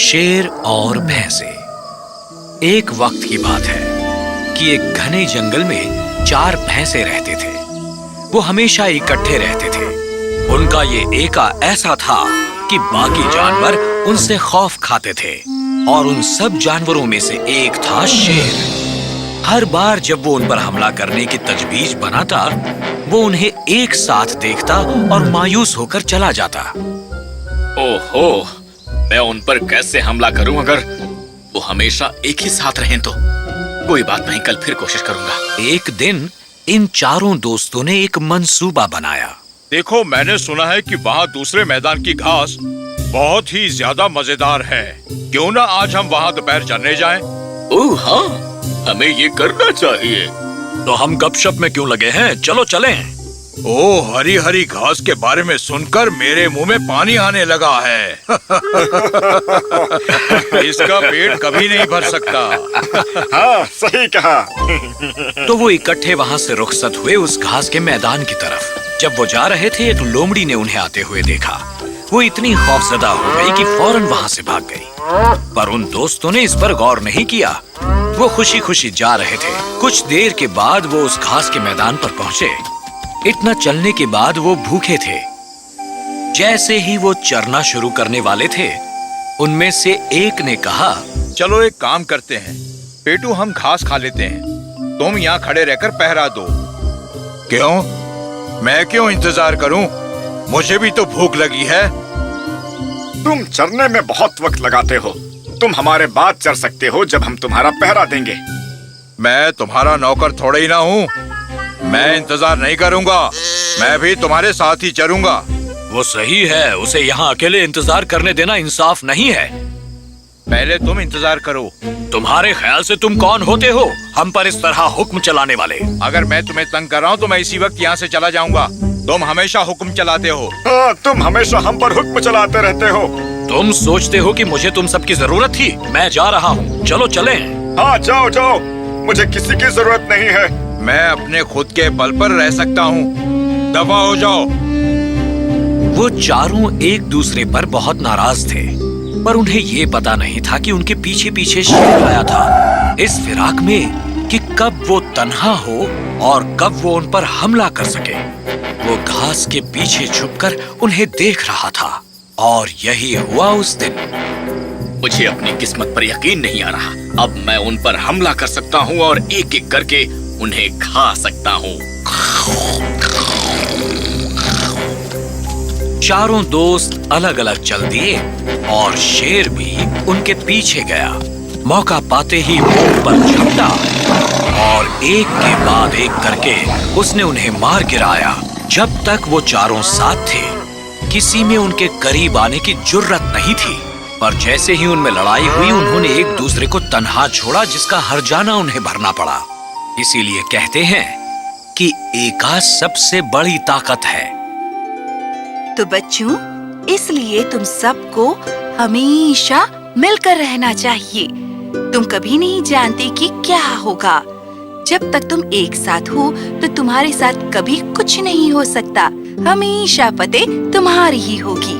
शेर और भैंसे। एक वक्त की बात है कि एक घने जंगल में 4 भैंसे रहते थे। वो हमेशा इकट्ठे रहते थे। उनका ये एका ऐसा था कि बाकी जानवर उनसे खौफ खाते थे और उन सब जानवरों में से एक था शेर। हर बार जब वो उन पर हमला करने की तजवीज बनाता, वो उन्हें एक साथ देखता और मायूस होकर चला जाता। ओहो, मैं उन पर कैसे हमला करूं अगर वो हमेशा एक ही साथ रहें तो। कोई बात नहीं, कल फिर कोशिश करूंगा। एक दिन इन चारों दोस्तों ने एक मंसूबा बनाया। देखो, मैंने सुना है कि वहाँ दूसरे मैदान की घास बहुत ही ज्यादा मजेदार है। क्यों ना आज हम वहाँ दोपहर चलने जाएं? ओह हाँ, हमें ये करना चाहिए। तो हम गपशप में क्यों लगे हैं? चलो चलें। ओह, हरी हरी घास के बारे में सुनकर मेरे मुंह में पानी आने लगा है। इसका पेट कभी नहीं भर सकता। हाँ, सही कहा। तो वो इकट्ठे वहाँ से रुखसत हुए उस घास के मैदान की तरफ। जब वो जा रहे थे, एक लोमड़ी ने उन्हें आते हुए देखा। वो इतनी खौफजदा हो गई कि फौरन वहाँ से भाग गई। पर उन दोस्तों ने इस पर गौर नहीं किया। वो खुशी खुशी जा रहे थे। कुछ देर के बाद वो उस घास के मैदान पर पहुँचे। इतना चलने के बाद वो भूखे थे। जैसे ही वो चरना शुरू करने वाले थे, उनमें से एक ने कहा, चलो एक काम करते हैं, पेटू हम घास खा लेते हैं। तुम यहाँ खड़े रहकर पहरा दो। क्यों? मैं क्यों इंतजार करूं? मुझे भी तो भूख लगी है। तुम चरने में बहुत वक्त लगाते हो। तुम हमारे बाद चर सकते हो जब हम तुम्हारा पहरा देंगे। मैं तुम्हारा नौकर थोड़े ही ना हूँ। मैं इंतजार नहीं करूंगा। मैं भी तुम्हारे साथ ही चरूंगा। वो सही है, उसे यहाँ अकेले इंतजार करने देना इंसाफ नहीं है। पहले तुम इंतजार करो। तुम्हारे ख्याल से तुम कौन होते हो हम पर इस तरह हुक्म चलाने वाले? अगर मैं तुम्हें तंग कर रहा हूँ तो मैं इसी वक्त यहाँ से चला जाऊंगा। तुम हमेशा हुक्म चलाते हो। हाँ, तुम हमेशा हम पर हुक्म चलाते रहते हो। तुम सोचते हो कि मुझे तुम सबकी जरूरत थी? मैं जा रहा हूँ, चलो चलें। हाँ, जाओ जाओ, मुझे किसी की जरूरत नहीं है। मैं अपने खुद के बल पर रह सकता हूँ। दफा हो जाओ। वो चारों एक दूसरे पर बहुत नाराज थे, पर उन्हें ये पता नहीं था कि उनके पीछे पीछे शेर आया था, इस फिराक में कि कब वो तन्हा हो और कब वो उन पर हमला कर सके। वो घास के पीछे छुपकर उन्हें देख रहा था और यही हुआ उस दिन। मुझे अपनी किस्मत पर यकीन नहीं आ रहा। अब मैं उन पर हमला कर सकता हूँ और एक एक करके उन्हें खा सकता हूँ। चारों दोस्त अलग अलग चल दिए और शेर भी उनके पीछे गया। मौका पाते ही मुंह पर झपटा और एक के बाद एक करके उसने उन्हें मार गिराया। जब तक वो चारों साथ थे, किसी में उनके करीब आने की जुर्रत नहीं थी। पर जैसे ही उनमें लड़ाई हुई, उन्होंने एक दूसरे को तन्हा छोड़ा, जिसका हर्जाना उन्हें भरना पड़ा। इसीलिए कहते हैं कि एका सबसे बड़ी ताकत है। तो बच्चों, इसलिए तुम सबको हमेशा मिलकर रहना चाहिए। तुम कभी नहीं जानते कि क्या होगा। जब तक तुम एक साथ हो तो तुम्हारे साथ कभी कुछ नहीं हो सकता। हमेशा फतेह तुम्हारी ही होगी।